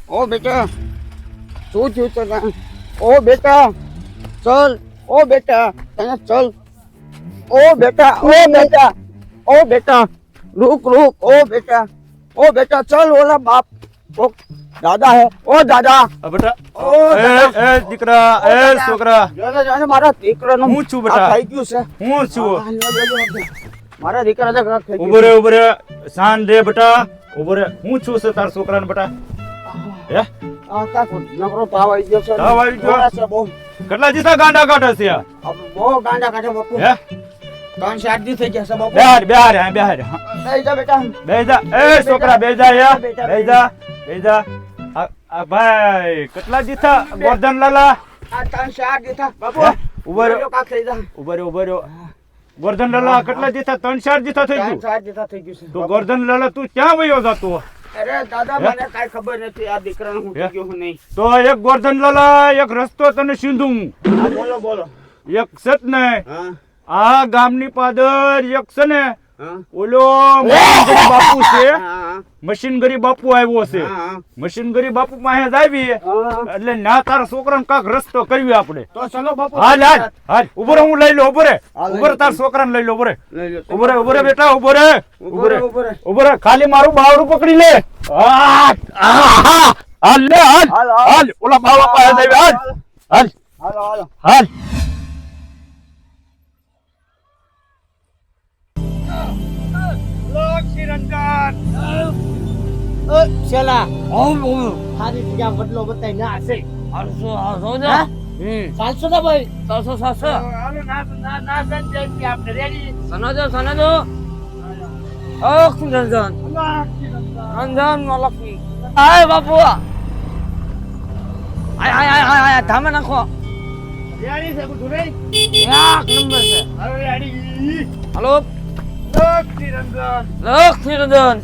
ओ बेटा શું થયું તને? ઓ બેટા ચલ, ઓ બેટા તને ચલ, ઓ બેટા, ઓ બેટા, ઓ બેટા रुक रुक, ओ बेटा चल, ओला बाप ओ दादा है, ओ दादा બેટા ओ दादा એ દીકરા એ છોકરા જોને મારા દીકરાનો હું છું બેટા. આ થઈ ગયું છે. હું છું મારા દીકરાને કાંઈક થઈ ગયું. ઉભો રે શાન રે બેટા ઉભો રે હું છું છે તાર છોકરાને બેટા હે આ કાંઈક નકરો તાવ આવી ગયો છે. તાવ આવી ગયો? ગોળા છે બહુ. કેટલા જીતા ગાંડા કાઢે છે આ? બહુ ગાંડા કાઢે બાપુ. હે 3-4 દી થઈ ગયા છે બાપુ. બેહાર બેહાર હા બેહાર બેહી જા બેટા. બેજા એ છોકરા બેજા હે બેજા આ ભાઈ કેટલા જીતા ગોરધન લાલા આ 3-4 દી થા બાપુ. હે? ઉભો રે કાંઈક થઈ જા. ઉભો રે ગોરધન લાલા કેટલા જીતા 3-4 જીતા થઈ ગયું 3-4 દી થા થઈ ગયું છે. તો ગોરધન લાલા તું ક્યાં વયો જાતો અરે દાદા મને કાંઈ ખબર નથી આ દીકરાનું હું થઈ ગયું હું નહીં. તો એક ગોરધન લાલા એક રસ્તો તને સીધું હા બોલો. એક સત ને હા આ ગામની પાદર એક છે ને હા ઓલો મશીનગરી બાપુ છે હા મશીનગરી બાપુ આવ્યો છે હા મશીનગરી બાપુ પાસે જ આવી હા. એટલે ના તારા છોકરાને કાંક રસ્તો કરવી આપણે તો ચલો બાપુ. હાલ ઉભો રે હું લઈ લો ઉભો રે હા, લઈ ઉભો રે લો. તારા છોકરાને લઈ લો ઉભો રે લઈ લો. ઉભો રે બેટા ઉભો રે ઉભો રે. ખાલી મારું બાવડું પકડી લે હાલ લે હાલ ઓલા બાવા પાસે જઈ હાલ હાલો. શેલા સારી જગ્યા બદલો બતાઈ ના હશે 500 ના ભાઈ 300 સનજો ઓ રંજન મલકી આય બાપુ આય ધામે નાખો એક નંબર છે હલો લક્ષ્મીરંજન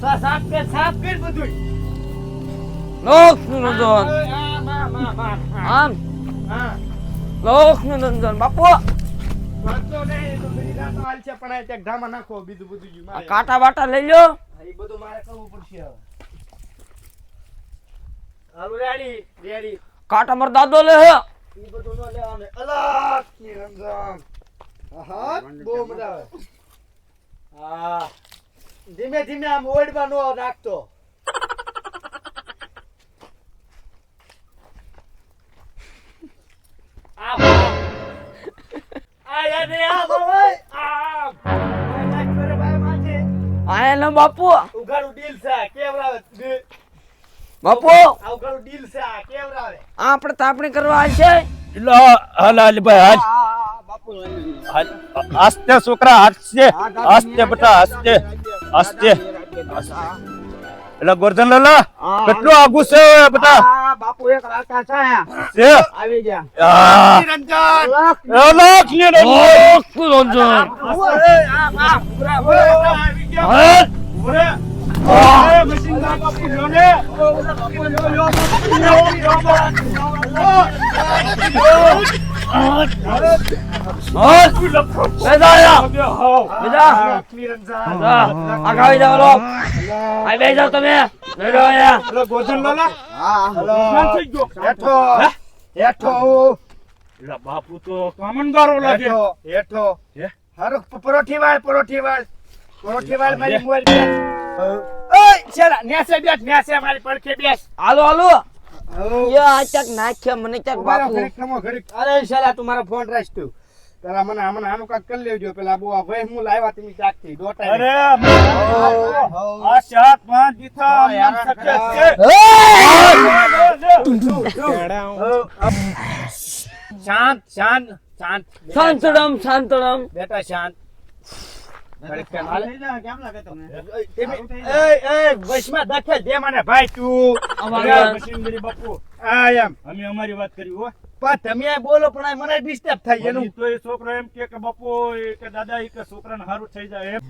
આમ લક્ષ્મીરંજન બાપુ કાંટા બાટા લઈ લો કાંટા મારો દાદો લે હે ધીમે ધીમે આમ ઓડમાં નો નાખતો આયા લો બાપુ ઉઘાડું ડીલ છે કેવરાવે બાપુ ઉઘાડું ડીલ છે કેવરાવે આપણે તાપણી કરવા આવી છે હાલ ભાઈ હાલ આસ્તે છોકરા આસ્તે બેટા આસ્તે એટલે ગોરધન લાલા કેટલું આગુ છે બેટા બાપુ એક રાતા છે છે આવી ગયા. આગાવી જાવ લો આઈ બે જાવ તમે લડો આયા ગોરધન લાલા હેઠો બાપુ તો કામનગારો લાગે હેઠો હે? હારું પરોઠી વાળ મારી મોબાઈલ ઓય ચલા નેસે મારી પડખે બેસ હાલો યો આ ચક નાખ્યા મને ચક બાપુ અરે શાલા તું મારો ફોન રાખ તું તારા મને આનું કાક કરી લેજો પેલા બુઆ ભાઈ હું લાવ્યા તમે જાગતી દોટા અરે આ 4-5 દીથા મન શક્ય છે શાંતડમ બેટા શાંત વશમાં દખલ દે મને ભાઈ તું મશીનગરી બાપુ આ એમ અમે અમારી વાત કરી હો પણ તમે બોલો પણ આ મને ડિસ્ટર્બ થાય એનું તો એ છોકરો એમ કે બાપુ કે દાદા કે છોકરાને સારું થઈ જાય એમ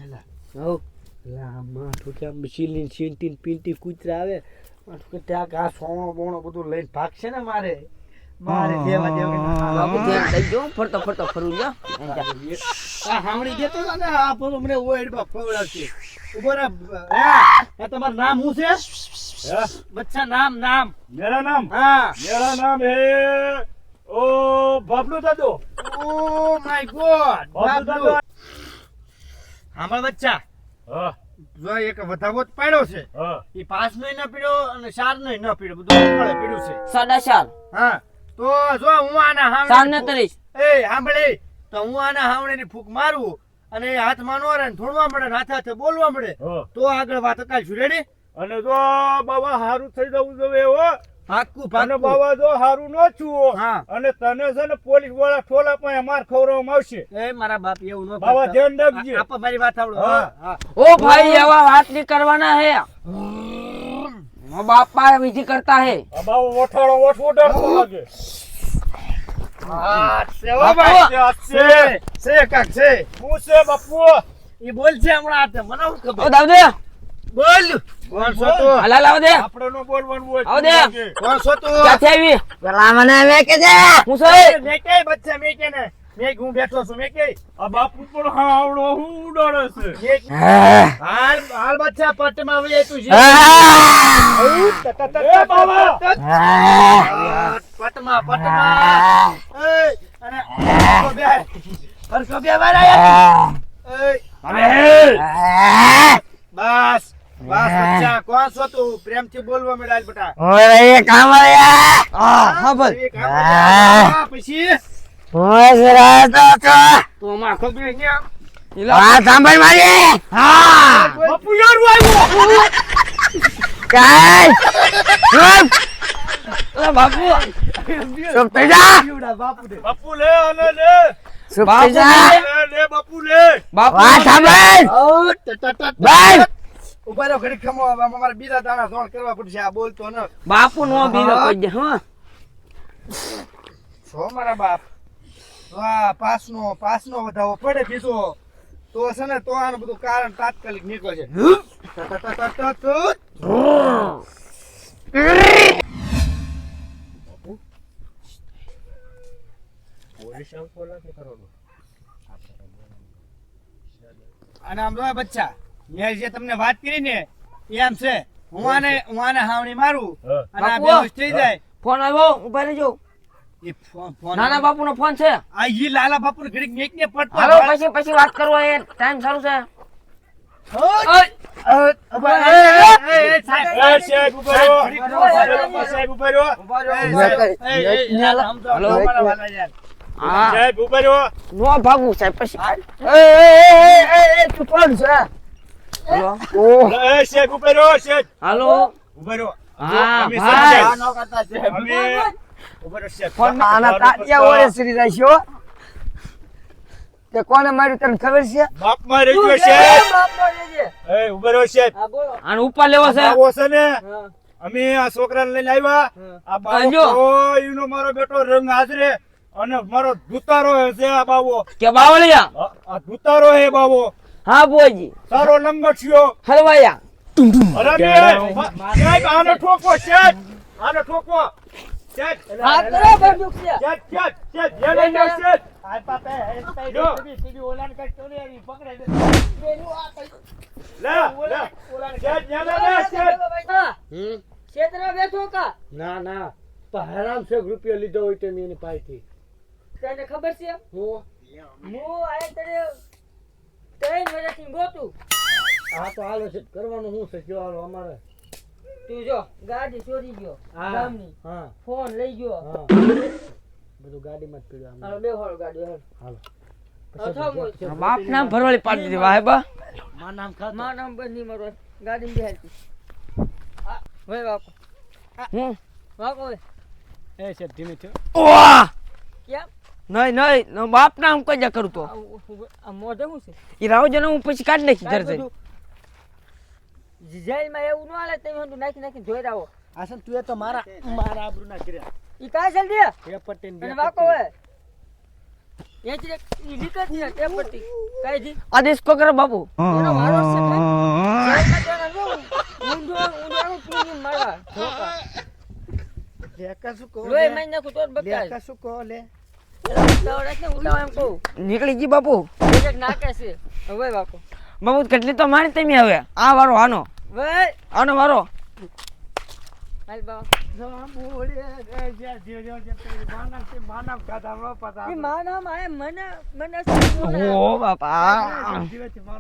કૂતરા આવે ત્યાં આ સોનો બોણો બધું લઈને ભાગશે ને મારે દેવા દેવું બાપુ ધ્યાન દઈ જો ફરતો ફરું જા આ હામણી દેતો ને આ પોલો મને ઓઈડ બા ફવડાવશે ઉભો રે આ તમારું નામ શું છે हाँ? बच्चा नाम नाम मेरा नाम हाँ है ओ बबलू दादू ओ माय गॉड बबलू दादू આમાં બચ્ચા हाँ જો એક વધાવો જ પાડ્યો છે हाँ ઈ 5 નો ન પીડ્યો અને 4 નો ન પીડ્યો બધું મળે પીડ્યું છે 4.5 હા તો જો હું આના હાવણે 4.39 એ સાંભળી તો હું આના હાવણેની ફૂંક મારું અને એ હાથમાં નો રહે ને થોડવા મળે ને હાથે હાથે બોલવા મળે हाँ તો આગળ વાત અકાલશું રેડી અને જો બાબા હારું થઈ જવું જોઈએ હો પાક્કું અને પાક્કું બાબા જો હારું ન છુઓ હા. અને તને છે ને પોલીસ વાળા ઠોલા પાસે માર ખવડાવવામાં આવશે એ મારા બાપ એવું ન બાબા ધ્યાન રાખજે આપા મારી વાત આવડો હા. હા ओ भाई एवा बात नहीं करवाना है वो बापा विधि करता है આ બાબા ઓઠાડો ઓઠાડો લાગે હા છે ઓ બાપુ, ભાઈ આ છે. છે કાક છે હું છે બાપુ ઈ બોલ છે હમણાં આ તે મને હું ओ ખબર दाव दे બોલ કોણ છો તું हला लाव दे આપણે નો બોલવાનું હોય આવો દે. લાગે. કોણ છો તું क्या थे अभी પેલા મને મેકે દે હું છે મેં કે બચ્ચા મેં કે ને મેં હું બેઠો છું મેં કે આ બાપુ પણ હા આવડો હું ઉડાડે છે હાલ હાલ બચ્ચા પટમાં વહી તું છે એ બાબા પટમાં પટમાં એ અને હરખો બે વાર આયા એ બસ બસ બચ્ચા કોણ છો તું પ્રેમથી બોલવા મેળાલ બટા ઓય એ કામ આયા હા બોલ એ કામ કર્યા. પછી ઓય જરા તો તું અમાર ખબર ને આ સાંભળ મારી હા બાપુ યાર આવ્યો કાઈ ચૂપ बापू ચૂપ થઈ જા જીવડા બાપુ દે બાપુ લે અને લે ચૂપ થઈ જા લે બાપુ લે बापू વાત સાંભળ ઓ ટટ બસ ઉભા રહો ઘડી ખમો હવે અમારે બીજા દાણા ધોણ કરવા પડશે આ બોલતો ન बापू नो बीरो कोई दे हां છો મારા બાપ તો આ પાસનો વધાવો પડે બીજો તો છે ને તો આનું બધું કારણ તાત્કાલિક નીકળે છે અને આમ જો બચ્ચા મેં જે તમને વાત કરી ને એ આમ છે હું આને હાવણી મારું અને આ બાપુ. બેહોશ થઈ જાય फोन आयो ऊपर जो એ ફોન नाना बापू नो फोन छे આ ઈ લાલા બાપુ ઘડીક મેક ને પડતો हेलो પછી વાત કરવો એ ટાઈમ સારું છે એ સાહેબ ઉભા રહો સાહેબ ઉભા રહો હા સાહેબ ઉભા રહો નો ભાગું સાહેબ પછી તું કોણ છે हेलो એ સાહેબ ઉભા રહો સાહેબ हेलो ઉભા રહો હા અમે ભાઈ સાહેબ અમે ઉભા રહો સાહેબ આના તાત્યા ઓળે શ્રી રાખ્યો તે કોને માર્યું તને ખબર છે બાપ માં રહી સાહેબ એ ઉભા રહો સાહેબ આને ઉપર લેવો છે આવો છે ને અમે આ છોકરાને લઈને આવ્યા આ બાવો આજો. તો એનો મારો બેટો રંગ હાજરે અને મારો ધુતારો છે આ બાવો કે બાવળિયા આ ધુતારો હે બાવો હા બોજી સારો લંગઠિયો હલવાયા અરે બે સાહેબ આને ઠોકો સાહેબ આને ઠોકો સાહેબ હા કરો બંદૂક છે સાહેબ જેને લ્યો સાહેબ જો. લે લે સાહેબ જેને લે સાહેબ ક્ષેત્ર બેઠો કા ના ના તો હરામ છે રૂપિયા લીધો હોય તો એની પાસેથી તને ખબર છે હું હું આય તને 3 વર્ષથી ગોતું આ તો હાલો છે કરવાનું શું છે જો હાલો અમારે તું જો ગાડી ચોરી ગયો હા. ગામની હા ફોન લઈ ગયો હા બધું ગાડીમાં જ પીડ્યું હાલો બે હોળ ગાડી હાલો હાલો બાપ નામ ભરવાળી પાડી દીધી વાહે બા માં નામ ખાતો માં નામ બંધ નહીં મારો ગાડી બેહાડતી વે બાપુ હું બાપુ વે એ છે ધીમે થયો ઓહ કેમ નહીં નહીં બાપ નામ કઈ જા કરું તો આ મોઢે શું છે ઈ રાવ જને હું પછી કાઢી નાખી ઘર જઈ જેલમાં એવું ન હાલે તમે હું નાખી નાખી જોઈ રાવો આસન તું એ તો મારા આબરૂ ના કર્યા ઈ કાય ચાલ દે એ પટ્ટીને અને વાકો વે એ ચીજ ઈ વિકટ છે તે પટ્ટી કાઈ દી આદેશ કો કરો બાપુ એનો મારો છે જેલમાં તેના નો ઊંધો પીની મારવા ધોકા લેકા શું કહો લોહી માઈ નાખું તો બકાય લેકા શું કહો લે ઉતાવ એમ કહું નીકળી ગઈ બાપુ એક નાકે છે હવે વાકો બાપુ કેટલી તો મારી તમે હવે આ વારો આનો વે આનો વારો હાલ બાવા માનવ એ માનવ આય મને ઓ બાપા મારો